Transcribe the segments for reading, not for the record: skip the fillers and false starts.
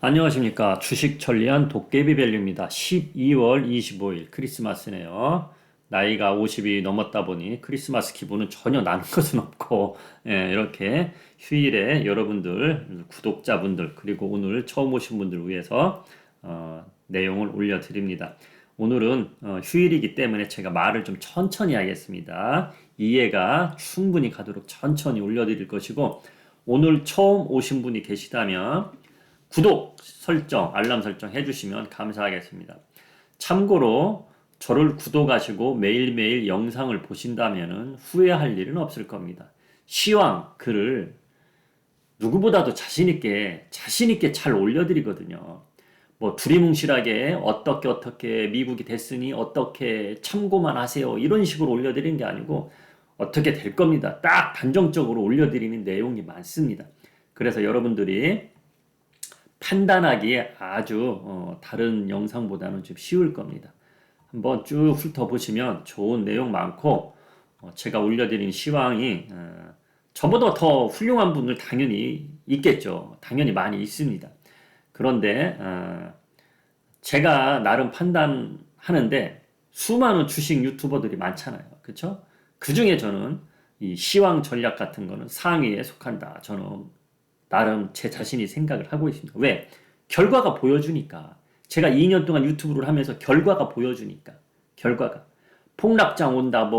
안녕하십니까. 주식 천리안 도깨비밸류입니다. 12월 25일 크리스마스네요. 나이가 50이 넘었다 보니 크리스마스 기분은 전혀 나는 것은 없고, 이렇게 휴일에 여러분들, 구독자분들, 그리고 오늘 처음 오신 분들 위해서 내용을 올려드립니다. 오늘은 휴일이기 때문에 제가 말을 좀 천천히 하겠습니다. 이해가 충분히 가도록 천천히 올려드릴 것이고, 오늘 처음 오신 분이 계시다면 구독 설정, 알람 설정 해주시면 감사하겠습니다. 참고로 저를 구독하시고 매일매일 영상을 보신다면 후회할 일은 없을 겁니다. 시황 글을 누구보다도 자신있게 잘 올려드리거든요. 뭐 두리뭉실하게 어떻게 미국이 됐으니 어떻게 참고만 하세요, 이런 식으로 올려드리는 게 아니고 어떻게 될 겁니다. 딱 단정적으로 올려드리는 내용이 많습니다. 그래서 여러분들이 판단하기에 아주 다른 영상보다는 좀 쉬울 겁니다. 한번 쭉 훑어보시면 좋은 내용 많고, 제가 올려드린 시황이 저보다 더 훌륭한 분들 당연히 있겠죠. 당연히 많이 있습니다. 그런데 제가 나름 판단하는데 수많은 주식 유튜버들이 많잖아요. 그렇죠? 그 중에 저는 이 시황 전략 같은 거는 상위에 속한다. 저는 나름 제 자신이 생각을 하고 있습니다. 왜? 결과가 보여주니까. 제가 2년 동안 유튜브를 하면서 결과가 보여주니까. 결과가. 폭락장 온다,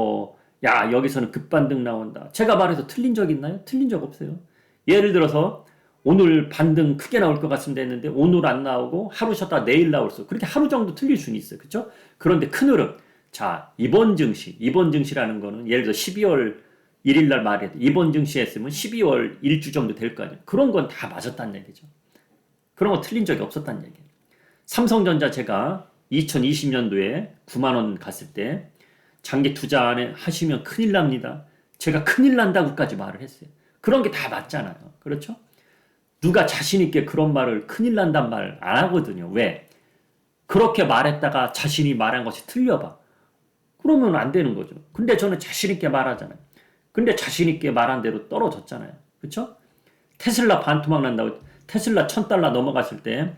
야, 여기서는 급반등 나온다. 제가 말해서 틀린 적 있나요? 틀린 적 없어요. 예를 들어서, 오늘 반등 크게 나올 것 같습니다 했는데, 오늘 안 나오고, 하루 쉬었다 내일 나올 수. 그렇게 하루 정도 틀릴 수는 있어요. 그쵸? 그런데 큰 흐름. 자, 이번 증시라는 거는, 예를 들어 12월 1일 날 말해도 이번 증시했으면 12월 1주 정도 될 거 아니에요. 그런 건 다 맞았다는 얘기죠. 그런 거 틀린 적이 없었다는 얘기예요. 삼성전자 제가 2020년도에 9만 원 갔을 때 장기 투자 하시면 큰일 납니다. 제가 큰일 난다고까지 말을 했어요. 그런 게 다 맞잖아요. 그렇죠? 누가 자신 있게 그런 말을 큰일 난단 말 안 하거든요. 왜? 그렇게 말했다가 자신이 말한 것이 틀려봐. 그러면 안 되는 거죠. 근데 저는 자신 있게 말하잖아요. 근데 자신있게 말한 대로 떨어졌잖아요. 그쵸? 테슬라 반토막 난다고, 테슬라 $1000 넘어갔을 때,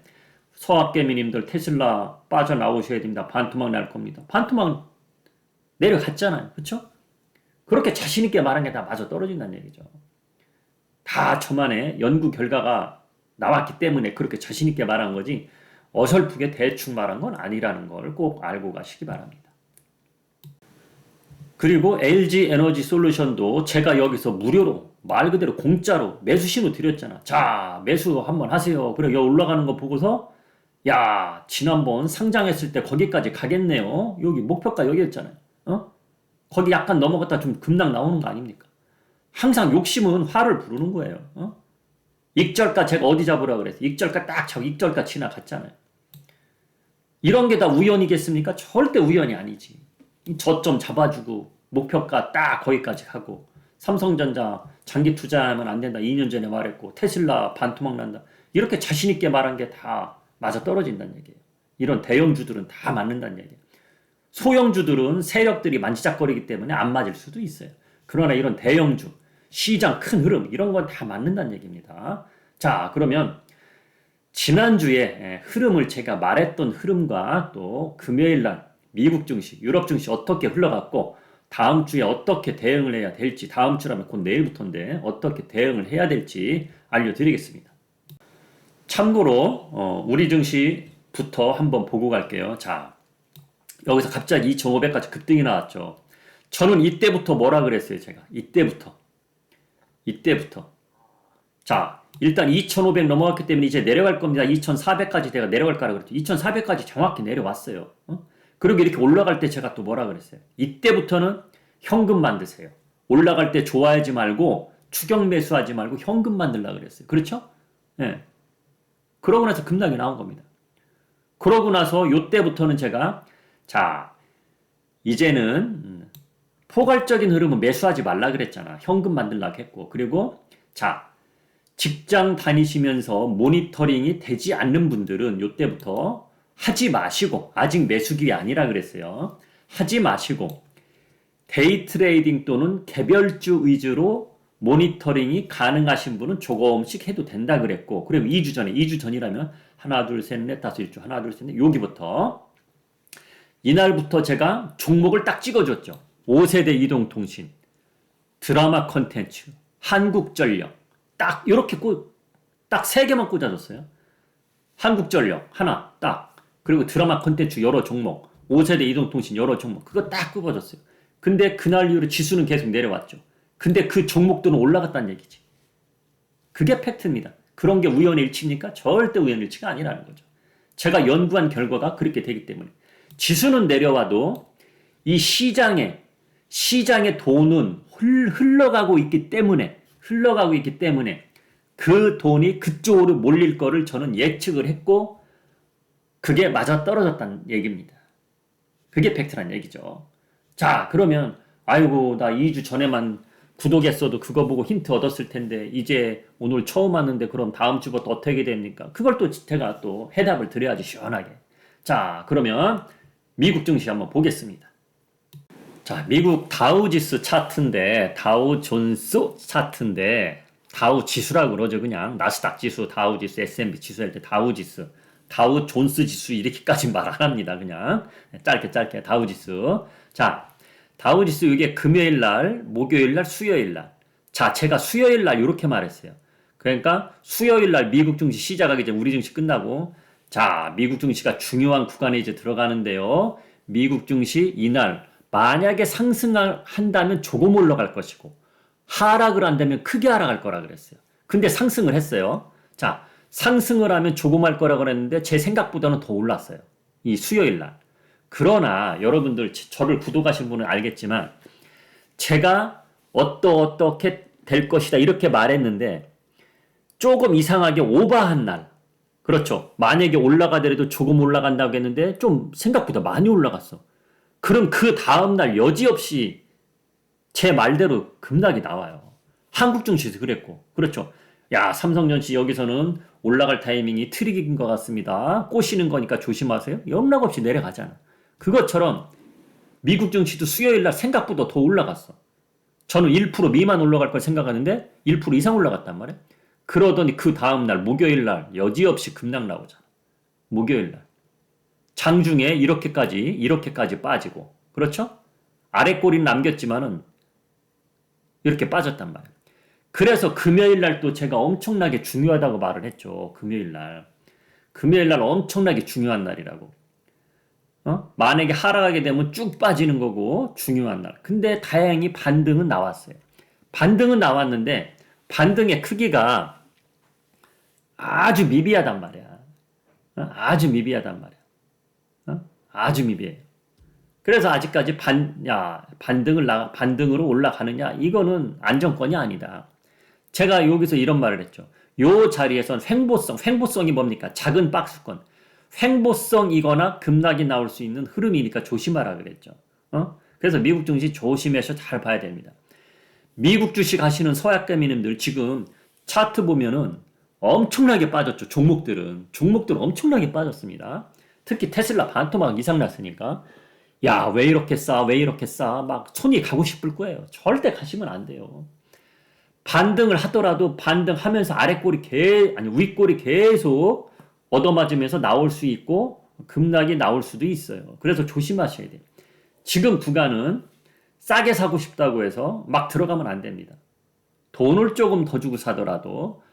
서학개미님들 테슬라 빠져나오셔야 됩니다. 반토막 날 겁니다. 반토막 내려갔잖아요. 그쵸? 그렇게 자신있게 말한 게 다 맞아 떨어진다는 얘기죠. 다 저만의 연구 결과가 나왔기 때문에 그렇게 자신있게 말한 거지, 어설프게 대충 말한 건 아니라는 걸 꼭 알고 가시기 바랍니다. 그리고 LG 에너지 솔루션도 제가 여기서 무료로, 말 그대로 공짜로 매수 신호 드렸잖아. 자, 매수 한번 하세요. 그래, 여기 올라가는 거 보고서, 야, 지난번 상장했을 때 거기까지 가겠네요. 여기 목표가 여기였잖아요. 거기 약간 넘어갔다 좀 급락 나오는 거 아닙니까? 항상 욕심은 화를 부르는 거예요. 익절가 제가 어디 잡으라 그랬어요? 익절가 딱 잡고 익절가 지나갔잖아요. 이런 게 다 우연이겠습니까? 절대 우연이 아니지. 저점 잡아주고 목표가 딱 거기까지 가고, 삼성전자 장기 투자하면 안 된다 2년 전에 말했고, 테슬라 반토막 난다 이렇게 자신있게 말한 게 다 맞아 떨어진다는 얘기예요. 이런 대형주들은 다 맞는다는 얘기예요. 소형주들은 세력들이 만지작거리기 때문에 안 맞을 수도 있어요. 그러나 이런 대형주, 시장 큰 흐름, 이런 건 다 맞는다는 얘기입니다. 자, 그러면 지난주에 흐름을 제가 말했던 흐름과 또 금요일날 미국 증시, 유럽 증시 어떻게 흘러갔고, 다음 주에 어떻게 대응을 해야 될지, 다음 주라면 곧 내일부터인데 어떻게 대응을 해야 될지 알려드리겠습니다. 참고로 우리 증시부터 한번 보고 갈게요. 자, 여기서 갑자기 2,500까지 급등이 나왔죠. 저는 이때부터 뭐라 그랬어요, 제가. 이때부터. 자, 일단 2,500 넘어갔기 때문에 이제 내려갈 겁니다. 2,400까지 내가 내려갈 거라 그랬죠. 2,400까지 정확히 내려왔어요. 그리고 이렇게 올라갈 때 제가 또 뭐라 그랬어요? 이때부터는 현금 만드세요. 올라갈 때 좋아하지 말고 추격 매수하지 말고 현금 만들라 그랬어요. 그렇죠? 예. 그러고 나서 급락이 나온 겁니다. 그러고 나서 요때부터는 제가, 자, 이제는 포괄적인 흐름은 매수하지 말라 그랬잖아. 현금 만들라고 했고, 그리고 자, 직장 다니시면서 모니터링이 되지 않는 분들은 요때부터 하지 마시고, 아직 매수기 아니라 그랬어요. 하지 마시고 데이 트레이딩 또는 개별주 위주로 모니터링이 가능하신 분은 조금씩 해도 된다 그랬고, 그리고 2주 전에, 2주 전이라면 하나, 둘, 셋, 넷, 다섯, 일주 하나, 둘, 셋, 넷, 여기부터 이날부터 제가 종목을 딱 찍어줬죠. 5세대 이동통신, 드라마 컨텐츠, 한국전력, 딱 이렇게 딱 3개만 꽂아줬어요. 한국전력 하나 딱, 그리고 드라마 컨텐츠 여러 종목, 5세대 이동통신 여러 종목, 그거 딱 꼽아줬어요. 근데 그날 이후로 지수는 계속 내려왔죠. 근데 그 종목들은 올라갔다는 얘기지. 그게 팩트입니다. 그런 게 우연의 일치입니까? 절대 우연의 일치가 아니라는 거죠. 제가 연구한 결과가 그렇게 되기 때문에. 지수는 내려와도 이 시장에 돈은 흘러가고 있기 때문에 그 돈이 그쪽으로 몰릴 거를 저는 예측을 했고, 그게 맞아 떨어졌다는 얘기입니다. 그게 팩트란 얘기죠. 자, 그러면 아이고 나 2주 전에만 구독했어도 그거 보고 힌트 얻었을 텐데 이제 오늘 처음 왔는데 그럼 다음 주부터 어떻게 됩니까? 그걸 또 제가 또 해답을 드려야지 시원하게. 자, 그러면 미국 증시 한번 보겠습니다. 자, 미국 다우지수 차트인데, 다우존스 차트인데, 다우 지수라고 그러죠. 그냥 나스닥 지수, 다우 지수, S&P 지수 할 때 다우 지수, 다우 존스 지수 이렇게까지 말 안 합니다. 그냥 짧게 다우 지수. 자, 다우 지수 이게 금요일 날, 목요일 날, 수요일 날. 자, 제가 수요일 날 이렇게 말했어요. 그러니까 수요일 날 미국 증시 시작하기 전 우리 증시 끝나고, 자, 미국 증시가 중요한 구간에 이제 들어가는데요. 미국 증시 이날 만약에 상승을 한다면 조금 올라갈 것이고, 하락을 한다면 크게 하락할 거라 그랬어요. 근데 상승을 했어요. 자, 상승을 하면 조금 할 거라 그랬는데 제 생각보다는 더 올랐어요. 이 수요일 날. 그러나 여러분들 저를 구독하신 분은 알겠지만 제가 어떻게 될 것이다 이렇게 말했는데 조금 이상하게 오버한 날. 그렇죠. 만약에 올라가더라도 조금 올라간다고 했는데 좀 생각보다 많이 올라갔어. 그럼 그 다음날 여지없이 제 말대로 급락이 나와요. 한국 증시도 그랬고. 그렇죠. 야, 삼성전시 여기서는 올라갈 타이밍이 트릭인 것 같습니다. 꼬시는 거니까 조심하세요. 영락없이 내려가잖아. 그것처럼 미국 증시도 수요일날 생각보다 더 올라갔어. 저는 1% 미만 올라갈 걸 생각하는데 1% 이상 올라갔단 말이에요. 그러더니 그 다음날 목요일날 여지없이 급락 나오잖아. 목요일날. 장중에 이렇게까지 빠지고. 그렇죠? 아래 꼬리는 남겼지만은 이렇게 빠졌단 말이에요. 그래서 금요일날 또 제가 엄청나게 중요하다고 말을 했죠. 금요일날 엄청나게 중요한 날이라고. 만약에 하락하게 되면 쭉 빠지는 거고 중요한 날. 근데 다행히 반등은 나왔어요. 반등은 나왔는데 반등의 크기가 아주 미비하단 말이야. 아주 미비하단 말이야. 아주 미비해요. 그래서 아직까지 반등으로 올라가느냐? 이거는 안정권이 아니다. 제가 여기서 이런 말을 했죠. 요 자리에선 횡보성이 뭡니까? 작은 박스권. 횡보성이거나 급락이 나올 수 있는 흐름이니까 조심하라 그랬죠. 그래서 미국 증시 조심해서 잘 봐야 됩니다. 미국 주식 하시는 서약개미님들 지금 차트 보면은 엄청나게 빠졌죠. 종목들은 엄청나게 빠졌습니다. 특히 테슬라 반토막 이상 났으니까 야, 왜 이렇게 싸? 막 손이 가고 싶을 거예요. 절대 가시면 안 돼요. 반등을 하더라도 반등하면서 윗골이 계속 얻어맞으면서 나올 수 있고 급락이 나올 수도 있어요. 그래서 조심하셔야 돼요. 지금 구간은 싸게 사고 싶다고 해서 막 들어가면 안 됩니다. 돈을 조금 더 주고 사더라도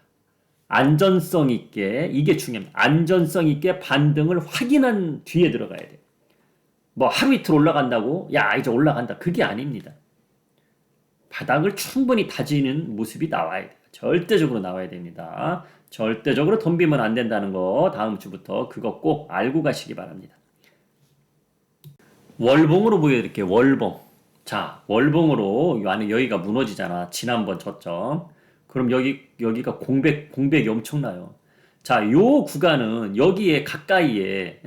안전성 있게, 이게 중요합니다. 안전성 있게 반등을 확인한 뒤에 들어가야 돼요. 뭐 하루 이틀 올라간다고 야 이제 올라간다 그게 아닙니다. 바닥을 충분히 다지는 모습이 나와야 돼요. 절대적으로 나와야 됩니다. 절대적으로 덤비면 안 된다는 거 다음 주부터 그거 꼭 알고 가시기 바랍니다. 월봉으로 보여드릴게요. 월봉. 자, 월봉으로 안에 여기가 무너지잖아. 지난번 저점. 그럼 여기가 공백이 엄청나요. 자, 요 구간은 여기에 가까이에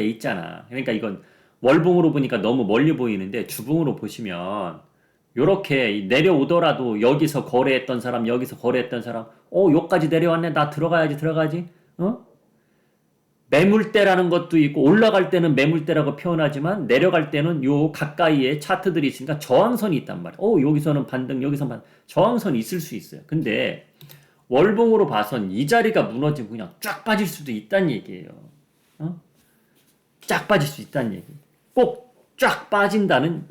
있잖아. 그러니까 이건 월봉으로 보니까 너무 멀리 보이는데 주봉으로 보시면 요렇게 내려오더라도 여기서 거래했던 사람 여기까지 내려왔네. 나 들어가야지. 매물대라는 것도 있고 올라갈 때는 매물대라고 표현하지만 내려갈 때는 요 가까이에 차트들이 있으니까 저항선이 있단 말이에요. 여기서는 반등, 여기서 반등, 저항선이 있을 수 있어요. 근데 월봉으로 봐선 이 자리가 무너지고 그냥 쫙 빠질 수도 있다는 얘기예요. 쫙 빠질 수 있다는 얘기. 꼭 쫙 빠진다는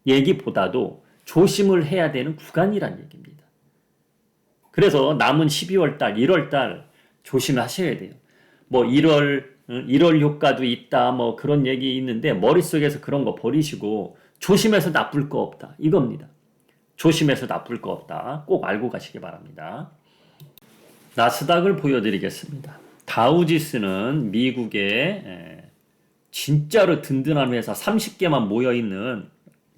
얘기보다도 조심을 해야 되는 구간이란 얘기입니다. 그래서 남은 12월 달, 1월 달 조심하셔야 돼요. 뭐 1월 효과도 있다, 뭐 그런 얘기 있는데 머릿속에서 그런 거 버리시고 조심해서 나쁠 거 없다. 이겁니다. 조심해서 나쁠 거 없다. 꼭 알고 가시기 바랍니다. 나스닥을 보여드리겠습니다. 다우지수는 미국의 진짜로 든든한 회사 30개만 모여있는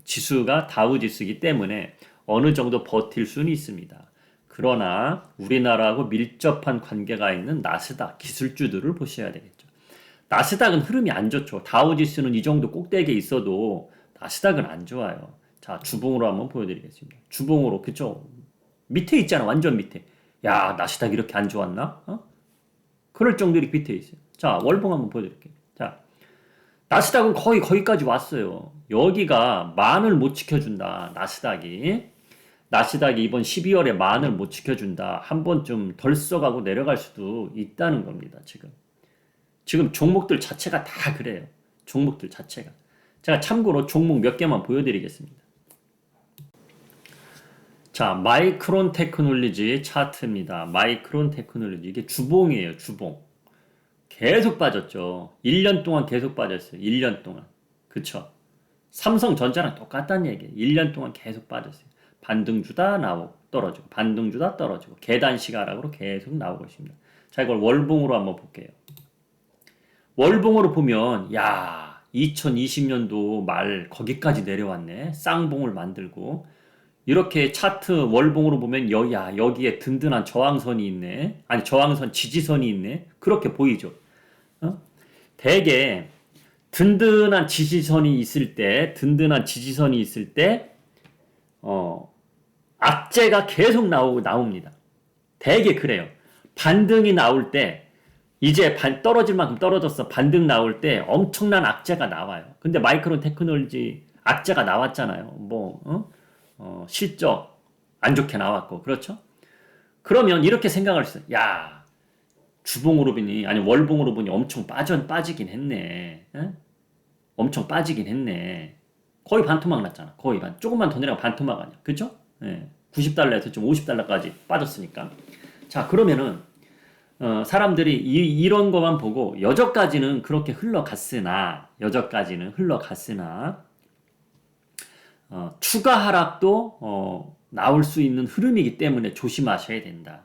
지수가 다우지수이기 때문에 어느 정도 버틸 수는 있습니다. 그러나 우리나라하고 밀접한 관계가 있는 나스닥 기술주들을 보셔야 되겠죠. 나스닥은 흐름이 안 좋죠. 다우지수는 이 정도 꼭대기에 있어도 나스닥은 안 좋아요. 자, 주봉으로 한번 보여드리겠습니다. 주봉으로, 그쵸? 밑에 있잖아, 완전 밑에. 야, 나스닥 이렇게 안 좋았나? 그럴 정도로 밑에 있어요. 자, 월봉 한번 보여드릴게요. 자, 나스닥은 거의 거기까지 왔어요. 여기가 만을 못 지켜준다. 나스닥이 이번 12월에 만을 못 지켜준다. 한 번쯤 덜 써가고 내려갈 수도 있다는 겁니다. 지금 종목들 자체가 다 그래요. 종목들 자체가. 제가 참고로 종목 몇 개만 보여드리겠습니다. 자, 마이크론 테크놀로지 차트입니다. 마이크론 테크놀로지. 이게 주봉이에요. 주봉. 계속 빠졌죠. 1년 동안 계속 빠졌어요. 1년 동안. 그쵸? 삼성전자랑 똑같다는 얘기예요. 1년 동안 계속 빠졌어요. 반등 주다 나오고 떨어지고 반등 주다 떨어지고 계단식 하락으로 계속 나오고 있습니다. 자, 이걸 월봉으로 한번 볼게요. 월봉으로 보면 2020년도 말 거기까지 내려왔네. 쌍봉을 만들고 이렇게 차트 월봉으로 보면 여기에 든든한 저항선이 있네. 아니 저항선 지지선이 있네. 그렇게 보이죠. 대개 든든한 지지선이 있을 때 악재가 계속 나옵니다. 대개 그래요. 반등이 나올 때 이제 떨어질 만큼 떨어졌어. 반등 나올 때 엄청난 악재가 나와요. 근데 마이크론 테크놀로지 악재가 나왔잖아요. 실적 안 좋게 나왔고, 그렇죠? 그러면 이렇게 생각할 수 있어요. 주봉으로 보니, 아니 월봉으로 보니 엄청 빠지긴 했네. 엄청 빠지긴 했네. 거의 반토막 났잖아. 거의 조금만 더 내려가 반토막 아니야. 그죠? 90달러에서 좀 50달러까지 빠졌으니까. 자, 그러면은 사람들이 이런 거만 보고 여저까지는 그렇게 흘러갔으나 추가 하락도 나올 수 있는 흐름이기 때문에 조심하셔야 된다.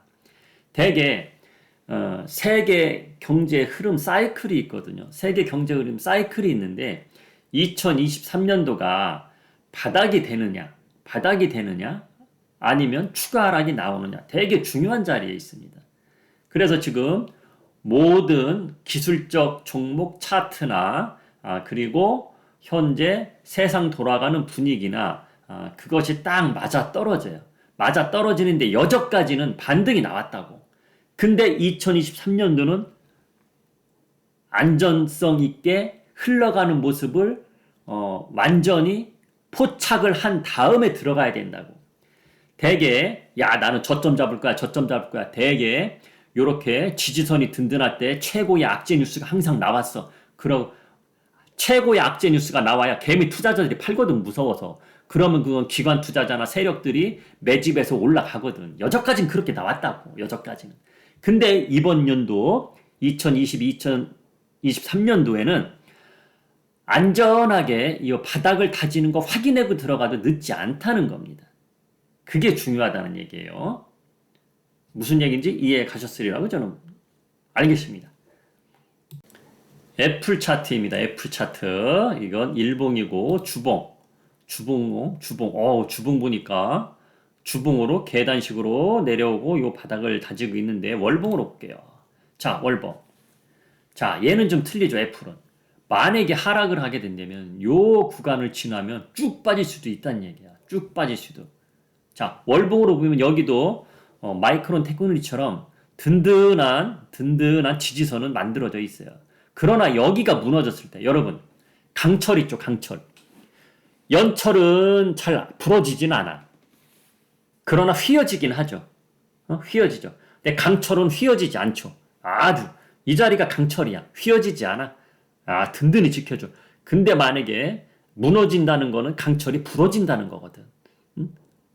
대개 세계 경제 흐름 사이클이 있거든요. 세계 경제 흐름 사이클이 있는데 2023년도가 바닥이 되느냐 아니면 추가 하락이 나오느냐 되게 중요한 자리에 있습니다. 그래서 지금 모든 기술적 종목 차트나 그리고 현재 세상 돌아가는 분위기나 그것이 딱 맞아 떨어져요. 맞아 떨어지는데 여전까지는 반등이 나왔다고. 근데 2023년도는 안전성 있게 흘러가는 모습을 완전히 포착을 한 다음에 들어가야 된다고. 대개 나는 저점 잡을 거야. 대개 요렇게 지지선이 든든할 때 최고의 악재 뉴스가 항상 나왔어. 그럼 최고의 악재 뉴스가 나와야 개미 투자자들이 팔거든, 무서워서. 그러면 그건 기관 투자자나 세력들이 매집해서 올라가거든. 여전까지는 그렇게 나왔다고. 여전까지는. 근데 이번 연도 2023년도에는 안전하게 이 바닥을 다지는 거 확인하고 들어가도 늦지 않다는 겁니다. 그게 중요하다는 얘기예요. 무슨 얘기인지 이해 가셨으리라고 저는 알겠습니다. 애플 차트입니다. 애플 차트. 이건 일봉이고 주봉 보니까 주봉으로 계단식으로 내려오고 요 바닥을 다지고 있는데 월봉으로 볼게요. 자, 월봉. 자, 얘는 좀 틀리죠. 애플은. 만약에 하락을 하게 된다면 요 구간을 지나면 쭉 빠질 수도 있다는 얘기야. 쭉 빠질 수도. 자, 월봉으로 보면 여기도 마이크론 테크놀로지처럼 든든한 지지선은 만들어져 있어요. 그러나 여기가 무너졌을 때, 여러분, 강철 있죠, 강철. 연철은 잘 부러지진 않아. 그러나 휘어지긴 하죠. 휘어지죠. 근데 강철은 휘어지지 않죠. 아주. 이 자리가 강철이야. 휘어지지 않아. 든든히 지켜줘. 근데 만약에 무너진다는 거는 강철이 부러진다는 거거든.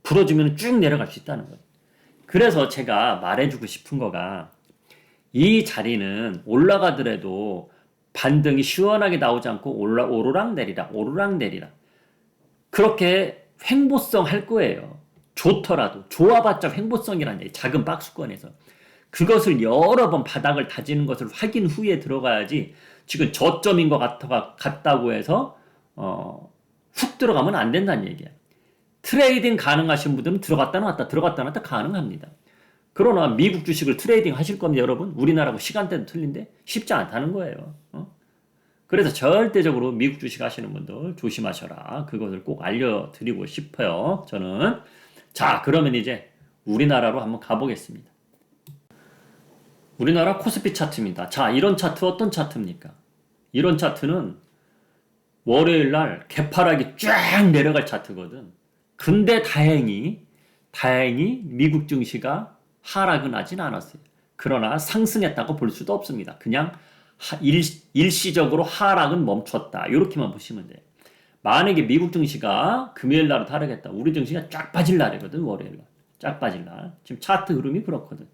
부러지면 쭉 내려갈 수 있다는 거예요. 그래서 제가 말해주고 싶은 거가 이 자리는 올라가더라도 반등이 시원하게 나오지 않고 오르락 내리락 오르락 내리락 그렇게 횡보성 할 거예요. 좋더라도 좋아봤자 횡보성이라는 얘기. 작은 박스권에서 그것을 여러 번 바닥을 다지는 것을 확인 후에 들어가야지. 지금 저점인 것 같다고 해서 훅 들어가면 안 된다는 얘기야. 트레이딩 가능하신 분들은 들어갔다 나왔다 가능합니다. 그러나 미국 주식을 트레이딩 하실 겁니다, 여러분. 우리나라하고 시간대도 틀린데 쉽지 않다는 거예요. 그래서 절대적으로 미국 주식 하시는 분들 조심하셔라. 그것을 꼭 알려드리고 싶어요, 저는. 자, 그러면 이제 우리나라로 한번 가보겠습니다. 우리나라 코스피 차트입니다. 자, 이런 차트 어떤 차트입니까? 이런 차트는 월요일 날 개파락이 쫙 내려갈 차트거든. 근데 다행히 미국 증시가 하락은 하진 않았어요. 그러나 상승했다고 볼 수도 없습니다. 그냥 일시적으로 하락은 멈췄다. 이렇게만 보시면 돼요. 만약에 미국 증시가 금요일 날은 하락했다. 우리 증시가 쫙 빠질 날이거든. 월요일 날. 쫙 빠질 날. 지금 차트 흐름이 그렇거든.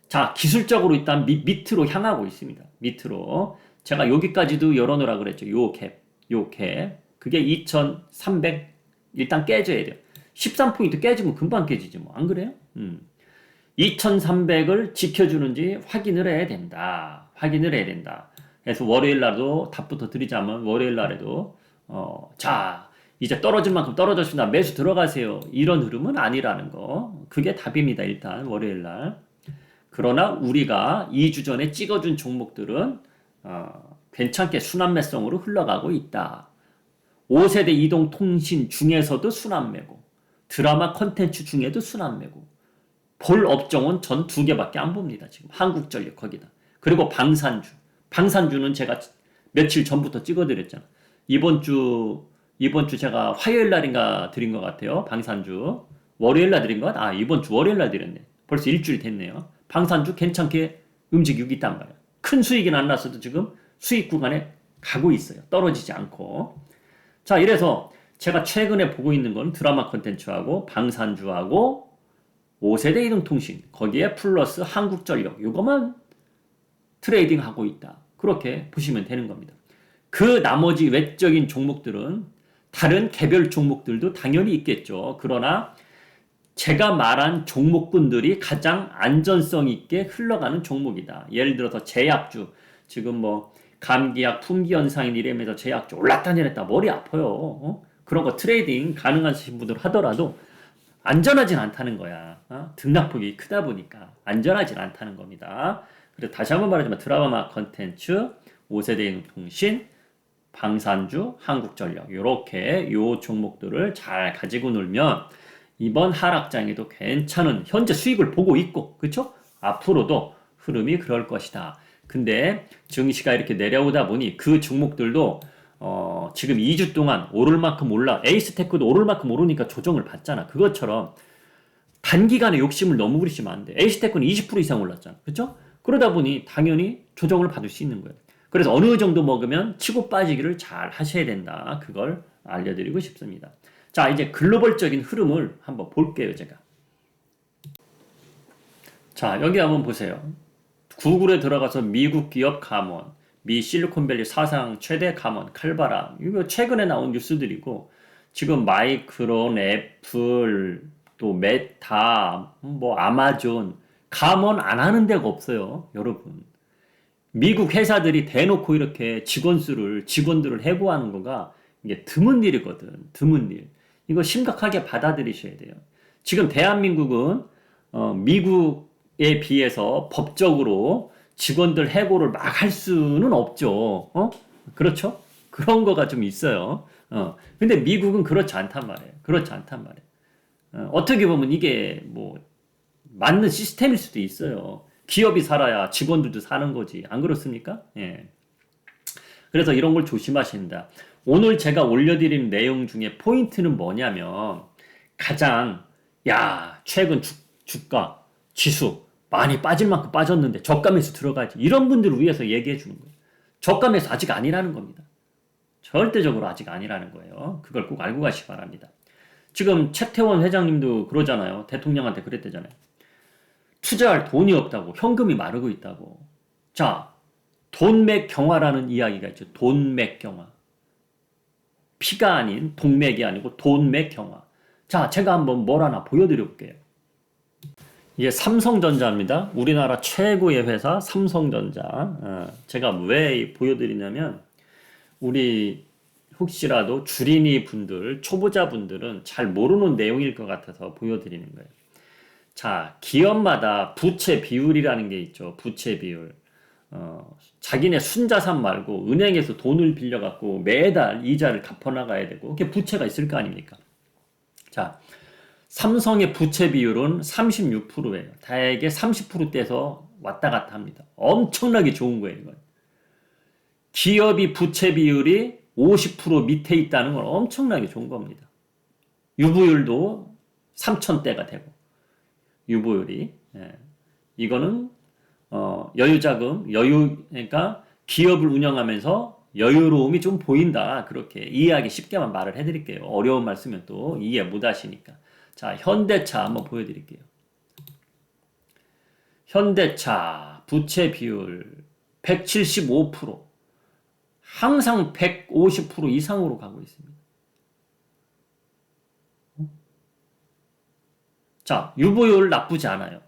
자, 기술적으로 일단 밑으로 향하고 있습니다. 밑으로. 제가 여기까지도 열어놓으라 그랬죠. 요 캡. 그게 2300 일단 깨져야 돼요. 13포인트 깨지면 금방 깨지지 뭐. 안 그래요? 2300을 지켜주는지 확인을 해야 된다. 그래서 월요일 날도 답부터 드리자면 월요일 날에도 자, 이제 떨어질 만큼 떨어졌습니다. 매수 들어가세요. 이런 흐름은 아니라는 거. 그게 답입니다. 일단 월요일 날. 그러나 우리가 2주 전에 찍어준 종목들은 괜찮게 순환매성으로 흘러가고 있다. 5세대 이동통신 중에서도 순환매고 드라마 컨텐츠 중에도 순환매고 볼 업종은 전 2개밖에 안 봅니다. 지금 한국전력 거기다. 그리고 방산주는 제가 며칠 전부터 찍어드렸잖아. 이번 주 제가 화요일 날인가 드린 것 같아요. 방산주 월요일 날 드린 것 같아. 이번 주 월요일 날 드렸네. 벌써 일주일이 됐네요. 방산주 괜찮게 움직이고 있단 말이야. 큰 수익은 안 났어도 지금 수익 구간에 가고 있어요. 떨어지지 않고. 자, 이래서 제가 최근에 보고 있는 건 드라마 콘텐츠하고 방산주하고 5세대 이동통신 거기에 플러스 한국전력 이것만 트레이딩 하고 있다. 그렇게 보시면 되는 겁니다. 그 나머지 외적인 종목들은 다른 개별 종목들도 당연히 있겠죠. 그러나 제가 말한 종목군들이 가장 안전성 있게 흘러가는 종목이다. 예를 들어서 제약주 지금 뭐 감기약, 품귀현상인 이러면서 제약주 올랐다 내렸다 머리 아파요. 그런 거 트레이딩 가능하신 분들 하더라도 안전하진 않다는 거야. 등락폭이 크다 보니까 안전하진 않다는 겁니다. 그래서 다시 한번 말하지만 드라마 컨텐츠, 5세대 통신, 방산주, 한국전력 이렇게 요 종목들을 잘 가지고 놀면 이번 하락장에도 괜찮은 현재 수익을 보고 있고 그렇죠? 앞으로도 흐름이 그럴 것이다. 근데 증시가 이렇게 내려오다 보니 그 종목들도 지금 2주 동안 오를 만큼 에이스테크도 오를 만큼 오르니까 조정을 받잖아. 그것처럼 단기간에 욕심을 너무 부리시면 안 돼. 에이스테크는 20% 이상 올랐잖아. 그렇죠? 그러다 보니 당연히 조정을 받을 수 있는 거예요. 그래서 어느 정도 먹으면 치고 빠지기를 잘 하셔야 된다. 그걸 알려드리고 싶습니다. 자, 이제 글로벌적인 흐름을 한번 볼게요, 제가. 자, 여기 한번 보세요. 구글에 들어가서 미국 기업 감원, 미 실리콘밸리 사상 최대 감원, 칼바람. 이거 최근에 나온 뉴스들이고, 지금 마이크론, 애플, 또 메타, 뭐 아마존, 감원 안 하는 데가 없어요, 여러분. 미국 회사들이 대놓고 이렇게 직원들을 해고하는 거가 이게 드문 일이거든, 드문 일. 이거 심각하게 받아들이셔야 돼요. 지금 대한민국은 미국에 비해서 법적으로 직원들 해고를 막 할 수는 없죠. 그렇죠? 그런 거가 좀 있어요. 근데 미국은 그렇지 않단 말이에요. 어떻게 보면 이게 뭐 맞는 시스템일 수도 있어요. 기업이 살아야 직원들도 사는 거지. 안 그렇습니까? 예. 그래서 이런 걸 조심하신다. 오늘 제가 올려드린 내용 중에 포인트는 뭐냐면 가장 최근 주가 지수 많이 빠질 만큼 빠졌는데 저가매수 들어가지. 이런 분들을 위해서 얘기해 주는 거예요. 저가매수 아직 아니라는 겁니다. 절대적으로 아직 아니라는 거예요. 그걸 꼭 알고 가시기 바랍니다. 지금 최태원 회장님도 그러잖아요. 대통령한테 그랬대잖아요. 투자할 돈이 없다고, 현금이 마르고 있다고. 자, 돈맥 경화라는 이야기가 있죠. 돈맥 경화. 피가 아닌 동맥이 아니고 돈맥 경화. 자, 제가 한번 뭘 하나 보여드려 볼게요. 이게 삼성전자입니다. 우리나라 최고의 회사 삼성전자. 제가 왜 보여드리냐면 우리 혹시라도 주린이 분들, 초보자 분들은 잘 모르는 내용일 것 같아서 보여드리는 거예요. 자, 기업마다 부채 비율이라는 게 있죠. 부채 비율. 자기네 순자산 말고 은행에서 돈을 빌려갖고 매달 이자를 갚아나가야 되고, 그게 부채가 있을 거 아닙니까? 자, 삼성의 부채 비율은 36%예요. 다에게 30%대에서 왔다 갔다 합니다. 엄청나게 좋은 거예요, 이건. 기업이 부채 비율이 50% 밑에 있다는 건 엄청나게 좋은 겁니다. 유보율도 3,000대가 되고, 유보율이. 이거는 여유자금, 그러니까 기업을 운영하면서 여유로움이 좀 보인다. 그렇게 이해하기 쉽게만 말을 해드릴게요. 어려운 말 쓰면 또 이해 못 하시니까. 자, 현대차 한번 보여드릴게요. 현대차 부채 비율 175%. 항상 150% 이상으로 가고 있습니다. 자, 유보율 나쁘지 않아요.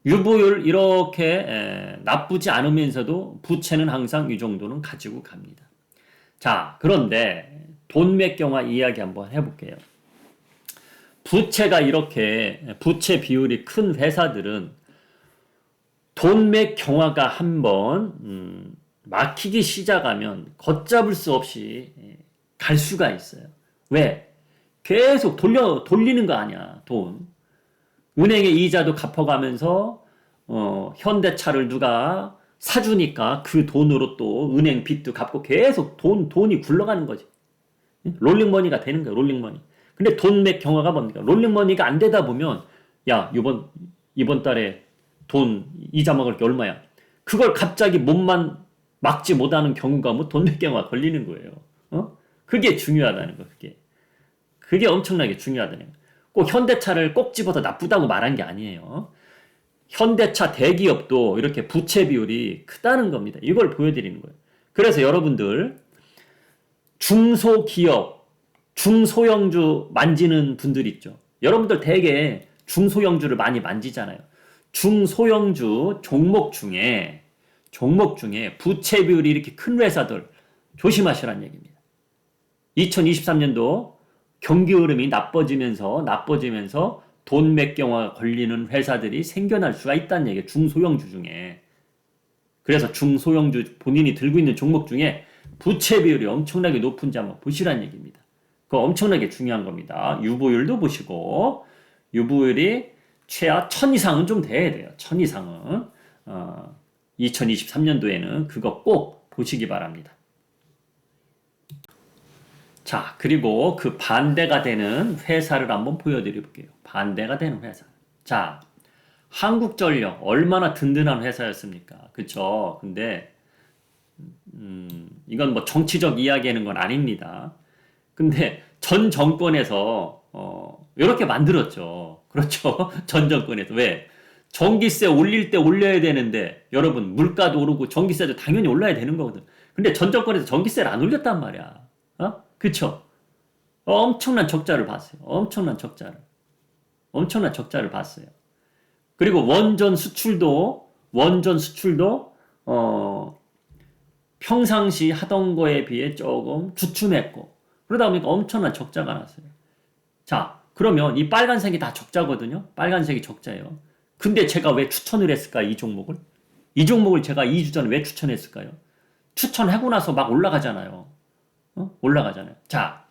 유보율 이렇게 나쁘지 않으면서도 부채는 항상 이 정도는 가지고 갑니다. 자, 그런데 돈맥 경화 이야기 한번 해볼게요. 부채가 이렇게 부채 비율이 큰 회사들은 돈맥 경화가 한번 막히기 시작하면 걷잡을 수 없이 갈 수가 있어요. 왜? 계속 돌리는 거 아니야, 돈. 은행의 이자도 갚아가면서 현대차를 누가 사주니까 그 돈으로 또 은행 빚도 갚고 계속 돈이 굴러가는 거지. 롤링머니가 되는 거야, 롤링머니. 근데 돈맥 경화가 뭡니까? 롤링머니가 안 되다 보면 야, 이번 달에 돈 이자 먹을 게 얼마야? 그걸 갑자기 몸만 막지 못하는 경우가 뭐 돈맥 경화 걸리는 거예요. 그게 중요하다는 거, 그게. 그게 엄청나게 중요하다는 거. 꼭 현대차를 꼭 집어서 나쁘다고 말한 게 아니에요. 현대차 대기업도 이렇게 부채 비율이 크다는 겁니다. 이걸 보여드리는 거예요. 그래서 여러분들 중소기업, 중소형주 만지는 분들 있죠. 여러분들 되게 중소형주를 많이 만지잖아요. 중소형주 종목 중에 부채 비율이 이렇게 큰 회사들 조심하시라는 얘기입니다. 2023년도 경기 흐름이 나빠지면서 돈맥 경화가 걸리는 회사들이 생겨날 수가 있다는 얘기예요. 중소형주 중에. 그래서 중소형주 본인이 들고 있는 종목 중에 부채 비율이 엄청나게 높은지 한번 보시라는 얘기입니다. 그거 엄청나게 중요한 겁니다. 유보율도 보시고, 유보율이 최하 1000 이상은 좀 돼야 돼요. 1000 이상은. 2023년도에는 그거 꼭 보시기 바랍니다. 자, 그리고 그 반대가 되는 회사를 한번 보여드려 볼게요. 반대가 되는 회사. 자, 한국전력 얼마나 든든한 회사였습니까? 그쵸? 근데 이건 뭐 정치적 이야기하는 건 아닙니다. 근데 전 정권에서 이렇게 만들었죠. 그렇죠? 전 정권에서. 왜? 전기세 올릴 때 올려야 되는데 여러분 물가도 오르고 전기세도 당연히 올라야 되는 거거든. 근데 전 정권에서 전기세를 안 올렸단 말이야. 그쵸? 엄청난 적자를 봤어요. 엄청난 적자를 봤어요. 그리고 원전 수출도 평상시 하던 거에 비해 조금 주춤했고, 그러다 보니까 엄청난 적자가 났어요. 자, 그러면 이 빨간색이 다 적자거든요. 빨간색이 적자예요. 근데 제가 왜 추천을 했을까요? 이 종목을 제가 2주 전에 왜 추천했을까요? 추천하고 나서 막 올라가잖아요. 올라가잖아요. 자,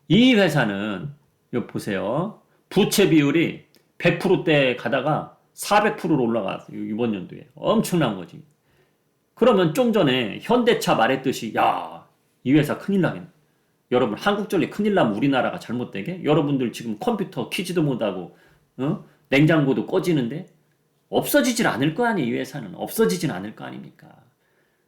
이 회사는 이거 보세요. 부채 비율이 100%대 가다가 400%로 올라갔어요. 이번 연도에. 엄청난 거지. 그러면 좀 전에 현대차 말했듯이 야, 이 회사 큰일 나겠네. 여러분 한국전력 큰일 나면 우리나라가 잘못되게? 여러분들 지금 컴퓨터 키지도 못하고 냉장고도 꺼지는데 없어지질 않을 거 아니에요. 이 회사는 없어지진 않을 거 아닙니까?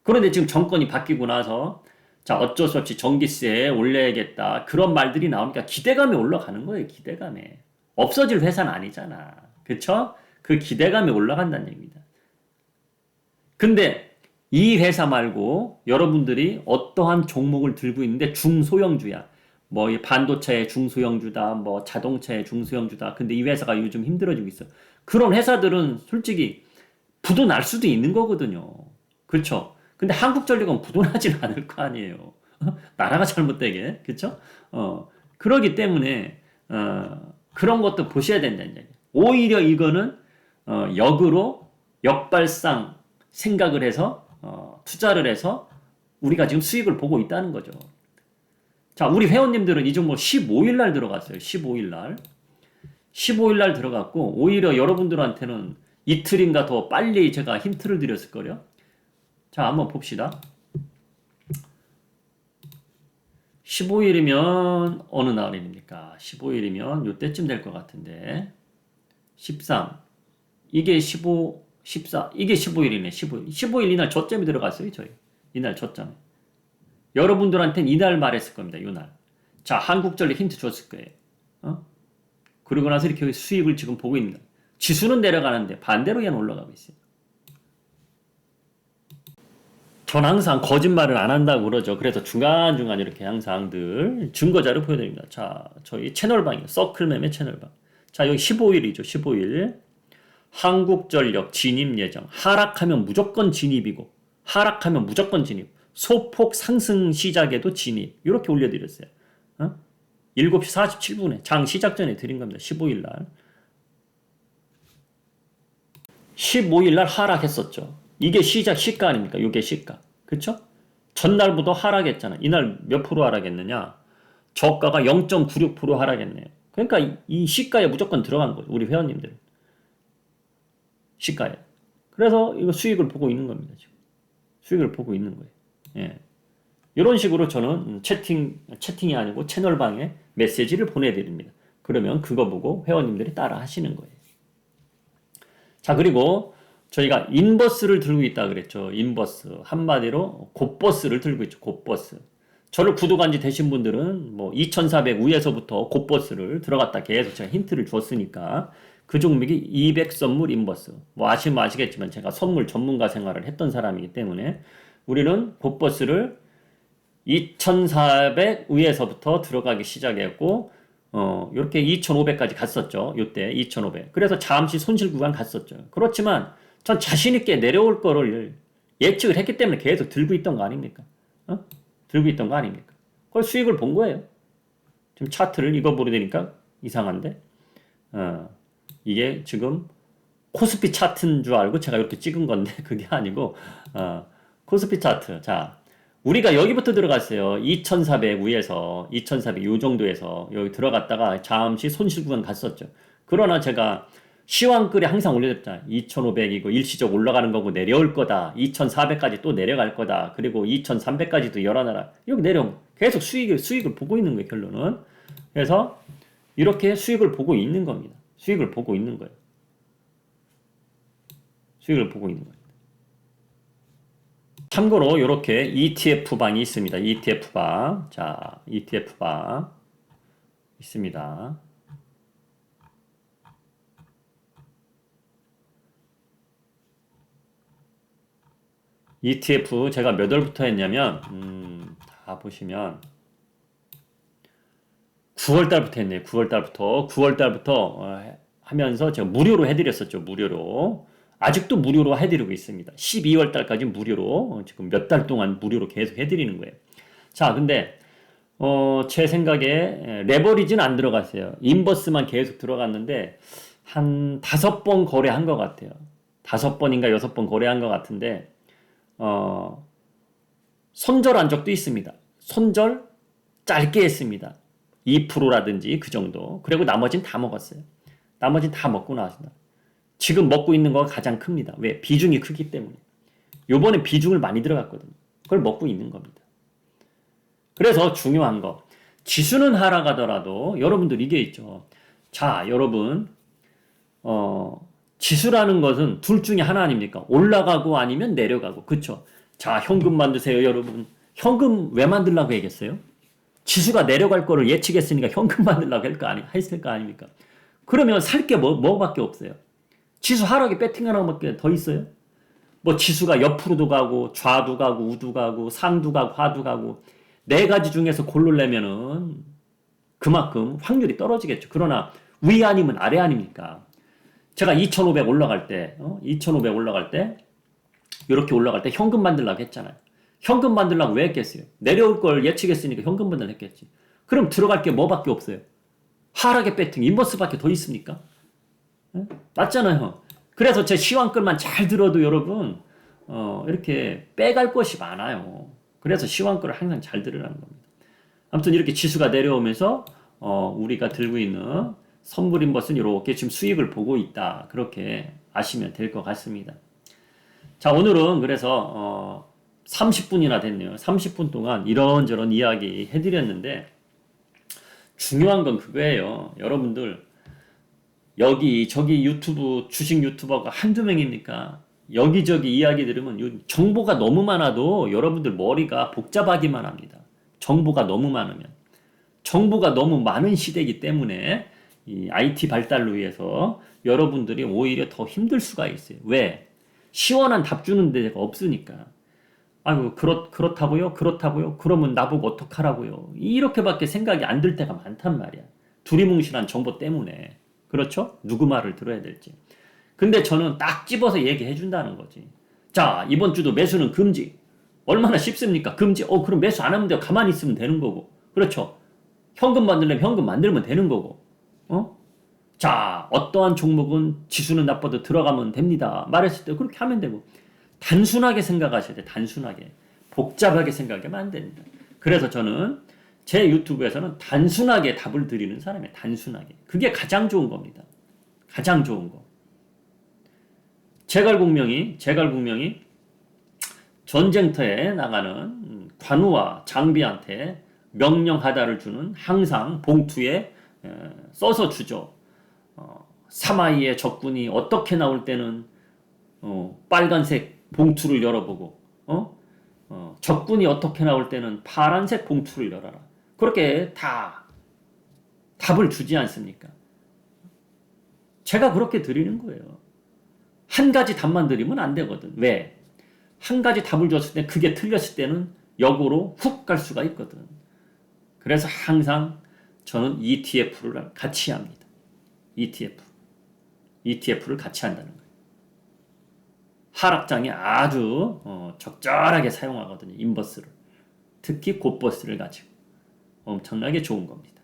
그런데 지금 정권이 바뀌고 나서 자 어쩔 수 없이 전기세 올려야겠다 그런 말들이 나오니까 기대감이 올라가는 거예요. 기대감에 없어질 회사는 아니잖아. 그쵸? 그 기대감이 올라간다는 얘기입니다. 근데 이 회사 말고 여러분들이 어떠한 종목을 들고 있는데 중소형주야. 뭐 반도체의 중소형주다, 뭐 자동차의 중소형주다. 근데 이 회사가 요즘 힘들어지고 있어. 그런 회사들은 솔직히 부도 날 수도 있는 거거든요. 그렇죠? 근데 한국전력은 부도 나진 않을 거 아니에요. 나라가 잘못되게. 그렇죠? 그러기 때문에 그런 것도 보셔야 된다는 얘기예요. 오히려 이거는 역으로 역발상 생각을 해서 투자를 해서 우리가 지금 수익을 보고 있다는 거죠. 자, 우리 회원님들은 이 종목 15일 날 들어갔어요. 15일 날. 15일 날 들어갔고 오히려 여러분들한테는 이틀인가 더 빨리 제가 힌트를 드렸을 거예요. 자, 한번 봅시다. 15일이면 어느 날입니까? 15일이면 요때쯤 될 것 같은데 13 이게 15 14 이게 15일이네. 15일 이날 저점이 들어갔어요. 저희 이날 저점. 여러분들한테는 이날 말했을 겁니다. 이날. 자, 한국전력 힌트 줬을 거예요. 그러고 나서 이렇게 수익을 지금 보고 있는 거예요. 지수는 내려가는데 반대로 얘는 올라가고 있어요. 전 항상 거짓말을 안 한다고 그러죠. 그래서 중간중간 이렇게 항상 늘 증거자료 보여드립니다. 자, 저희 채널방이에요. 서클매매 채널방. 자, 여기 15일이죠. 15일. 한국전력 진입 예정. 하락하면 무조건 진입이고 하락하면 무조건 진입. 소폭 상승 시작에도 진입. 이렇게 올려드렸어요. 7시 47분에 장 시작 전에 드린 겁니다. 15일 날. 15일 날 하락했었죠. 이게 시가 아닙니까? 이게 시가. 그쵸? 전날부터 하락했잖아. 이날 몇 프로 하락했느냐? 저가가 0.96% 하락했네요. 그러니까 이 시가에 무조건 들어간 거죠. 우리 회원님들. 시가에. 그래서 이거 수익을 보고 있는 겁니다. 지금. 수익을 보고 있는 거예요. 예. 이런 식으로 저는 채팅이 아니고 채널방에 메시지를 보내드립니다. 그러면 그거 보고 회원님들이 따라 하시는 거예요. 자, 그리고 저희가 인버스를 들고 있다 그랬죠. 인버스. 한마디로 곧버스를 들고 있죠. 곧버스. 저를 구독한 지 되신 분들은 뭐 2400 위에서부터 곧버스를 들어갔다 계속 제가 힌트를 줬으니까 그 종목이 200 선물 인버스. 뭐 아시면 아시겠지만 제가 선물 전문가 생활을 했던 사람이기 때문에 우리는 곧버스를 2400 위에서부터 들어가기 시작했고 이렇게 2500까지 갔었죠. 요때 2500. 그래서 잠시 손실 구간 갔었죠. 그렇지만 전 자신 있게 내려올 거를 예측을 했기 때문에 계속 들고 있던 거 아닙니까? 들고 있던 거 아닙니까? 그걸 수익을 본 거예요. 지금 차트를 이거 보여드리니까 이상한데 이게 지금 코스피 차트인 줄 알고 제가 이렇게 찍은 건데 그게 아니고 코스피 차트. 자, 우리가 여기부터 들어갔어요. 2400 위에서 2400 요 정도에서 여기 들어갔다가 잠시 손실 구간 갔었죠. 그러나 제가 시황글에 항상 올려줬잖아요. 2500이고 일시적 올라가는 거고 내려올 거다. 2400까지 또 내려갈 거다. 그리고 2300까지도 열어놔라. 이렇게 내려오면 계속 수익을 보고 있는 거예요. 결론은. 그래서 이렇게 수익을 보고 있는 겁니다. 수익을 보고 있는 거예요. 수익을 보고 있는 거예요. 참고로 이렇게 ETF 방이 있습니다. ETF 방. 자, ETF 방 있습니다. ETF 제가 몇 월부터 했냐면 다 보시면 9월 달부터 했네요. 9월 달부터 하면서 제가 무료로 해드렸었죠. 무료로. 아직도 무료로 해드리고 있습니다. 12월 달까지 무료로 지금 몇 달 동안 무료로 계속 해드리는 거예요. 자, 근데 제 생각에 레버리지는 안 들어갔어요. 인버스만 계속 들어갔는데 한 5번 거래한 것 같아요. 5번인가 6번 거래한 것 같은데 손절한 적도 있습니다. 손절 짧게 했습니다. 2%라든지 그 정도. 그리고 나머지는 다 먹었어요. 나머지는 다 먹고 나왔습니다. 지금 먹고 있는 거가 가장 큽니다. 왜? 비중이 크기 때문에. 요번에 비중을 많이 들어갔거든요. 그걸 먹고 있는 겁니다. 그래서 중요한 거. 지수는 하락하더라도 여러분들 이게 있죠. 자, 여러분, 지수라는 것은 둘 중에 하나 아닙니까? 올라가고 아니면 내려가고. 그쵸? 자, 현금 만드세요, 여러분. 현금 왜 만들라고 얘기했어요? 지수가 내려갈 거를 예측했으니까 현금 만들라고 했을 거 아닙니까? 그러면 살 게 뭐밖에 없어요. 지수 하락에 배팅 하나밖에 더 있어요? 뭐 지수가 옆으로도 가고 좌도 가고 우도 가고 상도 가고 하도 가고 네 가지 중에서 고르려면은 그만큼 확률이 떨어지겠죠. 그러나 위 아니면 아래 아닙니까? 제가 2,500 올라갈 때, 2,500 올라갈 때, 이렇게 올라갈 때 현금 만들라고 했잖아요. 현금 만들라고 왜 했겠어요? 내려올 걸 예측했으니까 현금 만들라고 했겠지. 그럼 들어갈 게 뭐밖에 없어요? 하락의 배팅, 인버스밖에 더 있습니까? 맞잖아요. 그래서 제 시황글만 잘 들어도 여러분, 이렇게 빼갈 것이 많아요. 그래서 시황글을 항상 잘 들으라는 겁니다. 아무튼 이렇게 지수가 내려오면서, 우리가 들고 있는 선물 인버스는 이렇게 지금 수익을 보고 있다. 그렇게 아시면 될 것 같습니다. 자, 오늘은 그래서, 30분이나 됐네요. 30분 동안 이런저런 이야기 해드렸는데, 중요한 건 그거예요. 여러분들, 여기, 저기 유튜브, 주식 유튜버가 한두 명입니까? 여기저기 이야기 들으면 정보가 너무 많아도 여러분들 머리가 복잡하기만 합니다. 정보가 너무 많으면. 정보가 너무 많은 시대이기 때문에 이 IT 발달로 인해서 여러분들이 오히려 더 힘들 수가 있어요. 왜? 시원한 답 주는 데가 없으니까. 아유, 그렇다고요? 그렇다고요? 그러면 나보고 어떡하라고요? 이렇게밖에 생각이 안 들 때가 많단 말이야. 두리뭉실한 정보 때문에. 그렇죠? 누구 말을 들어야 될지. 근데 저는 딱 집어서 얘기해 준다는 거지. 자, 이번 주도 매수는 금지. 얼마나 쉽습니까? 금지. 그럼 매수 안 하면 돼요. 가만히 있으면 되는 거고. 그렇죠? 현금 만들려면 현금 만들면 되는 거고. 자, 어떠한 종목은 지수는 나빠도 들어가면 됩니다. 말했을 때 그렇게 하면 되고. 단순하게 생각하셔야 돼. 단순하게. 복잡하게 생각하면 안 됩니다. 그래서 저는 제 유튜브에서는 단순하게 답을 드리는 사람이에요. 단순하게. 그게 가장 좋은 겁니다. 가장 좋은 거. 제갈공명이 전쟁터에 나가는 관우와 장비한테 명령하다를 주는 항상 봉투에 써서 주죠. 사마이의 적군이 어떻게 나올 때는 빨간색 봉투를 열어보고 적군이 어떻게 나올 때는 파란색 봉투를 열어라. 그렇게 다 답을 주지 않습니까? 제가 그렇게 드리는 거예요. 한 가지 답만 드리면 안 되거든. 왜? 한 가지 답을 줬을 때 그게 틀렸을 때는 역으로 훅 갈 수가 있거든. 그래서 항상 저는 ETF를 같이 합니다. ETF를 같이 한다는 거예요. 하락장에 아주 적절하게 사용하거든요. 인버스를. 특히 곧버스를 가지고. 엄청나게 좋은 겁니다.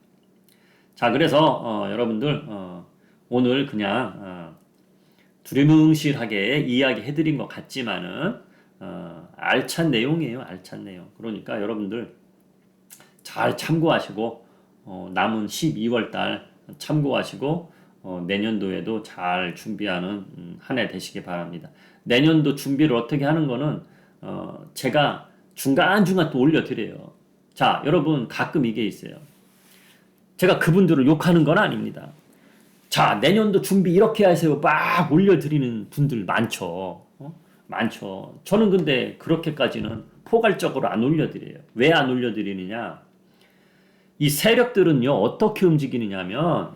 자, 그래서 여러분들 오늘 그냥 두리뭉실하게 이야기해드린 것 같지만은 알찬 내용이에요. 알찬 내용. 그러니까 여러분들 잘 참고하시고 남은 12월 달 참고하시고 내년도에도 잘 준비하는 한 해 되시기 바랍니다. 내년도 준비를 어떻게 하는 거는 제가 중간중간 또 올려드려요. 자, 여러분 가끔 이게 있어요. 제가 그분들을 욕하는 건 아닙니다. 자, 내년도 준비 이렇게 하세요. 막 올려드리는 분들 많죠. 많죠. 저는 근데 그렇게까지는 포괄적으로 안 올려드려요. 왜 안 올려드리느냐? 이 세력들은 어떻게 움직이느냐면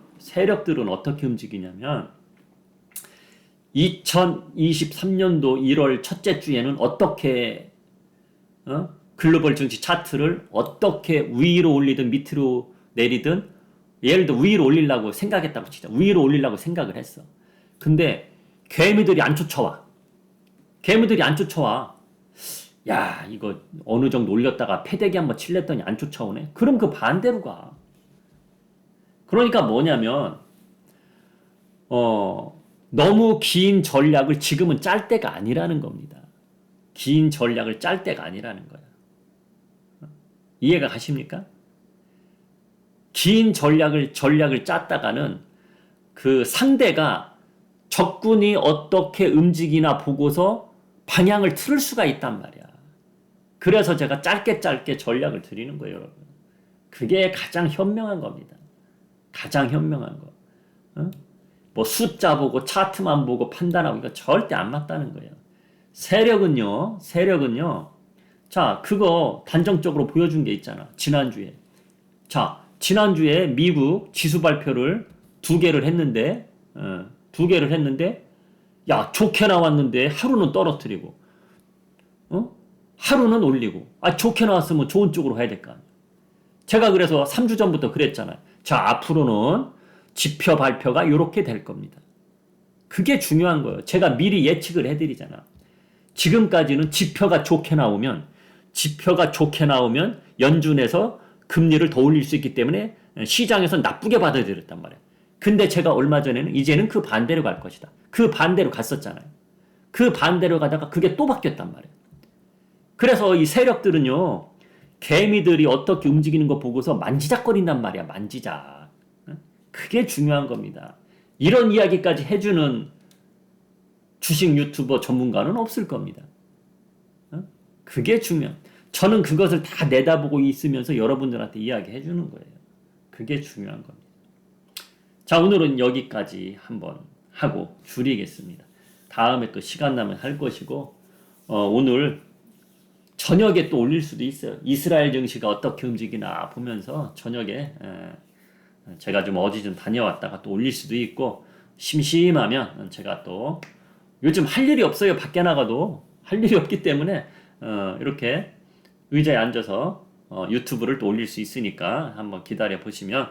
2023년도 1월 첫째 주에는 어떻게 글로벌 증시 차트를 어떻게 위로 올리든 밑으로 내리든 예를 들어 위로 올리려고 생각했다고 치자. 위로 올리려고 생각을 했어. 근데 개미들이 안 쫓아와. 야, 이거 어느 정도 올렸다가 패대기 한번 칠랬더니 안 쫓아오네. 그럼 그 반대로 가. 그러니까 뭐냐면 너무 긴 전략을 지금은 짤 때가 아니라는 겁니다. 긴 전략을 짤 때가 아니라는 거야. 이해가 가십니까? 긴 전략을 짰다가는 그 상대가 적군이 어떻게 움직이나 보고서 방향을 틀을 수가 있단 말이야. 그래서 제가 짧게 전략을 드리는 거예요, 여러분. 그게 가장 현명한 겁니다. 가장 현명한 거. 어? 뭐 숫자 보고 차트만 보고 판단하고 이거 절대 안 맞다는 거예요. 세력은요. 자, 그거 단정적으로 보여준 게 있잖아. 지난주에. 자, 지난주에 미국 지수 발표를 두 개를 했는데, 야, 좋게 나왔는데 하루는 떨어뜨리고, 하루는 올리고, 좋게 나왔으면 좋은 쪽으로 해야 될 거 아니야. 제가 그래서 3주 전부터 그랬잖아요. 자, 앞으로는 지표 발표가 이렇게 될 겁니다. 그게 중요한 거예요. 제가 미리 예측을 해드리잖아. 지금까지는 지표가 좋게 나오면 연준에서 금리를 더 올릴 수 있기 때문에 시장에서 나쁘게 받아들였단 말이에요. 근데 제가 얼마 전에는 이제는 그 반대로 갈 것이다. 그 반대로 갔었잖아요. 그 반대로 가다가 그게 또 바뀌었단 말이에요. 그래서 이 세력들은요, 개미들이 어떻게 움직이는 거 보고서 만지작거린단 말이야. 만지작. 그게 중요한 겁니다. 이런 이야기까지 해주는 주식 유튜버 전문가는 없을 겁니다. 그게 중요한. 저는 그것을 다 내다보고 있으면서 여러분들한테 이야기해 주는 거예요. 그게 중요한 겁니다. 자, 오늘은 여기까지 한번 하고 줄이겠습니다. 다음에 또 시간 나면 할 것이고, 오늘 저녁에 또 올릴 수도 있어요. 이스라엘 증시가 어떻게 움직이나 보면서 저녁에 제가 좀 어디 좀 다녀왔다가 또 올릴 수도 있고, 심심하면 제가 또 요즘 할 일이 없어요. 밖에 나가도 할 일이 없기 때문에 이렇게 의자에 앉아서 유튜브를 또 올릴 수 있으니까 한번 기다려 보시면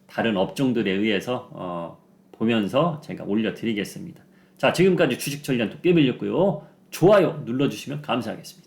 다른 업종들에 의해서 보면서 제가 올려드리겠습니다. 자, 지금까지 주식 전략 도깨 밀렸고요. 좋아요 눌러주시면 감사하겠습니다.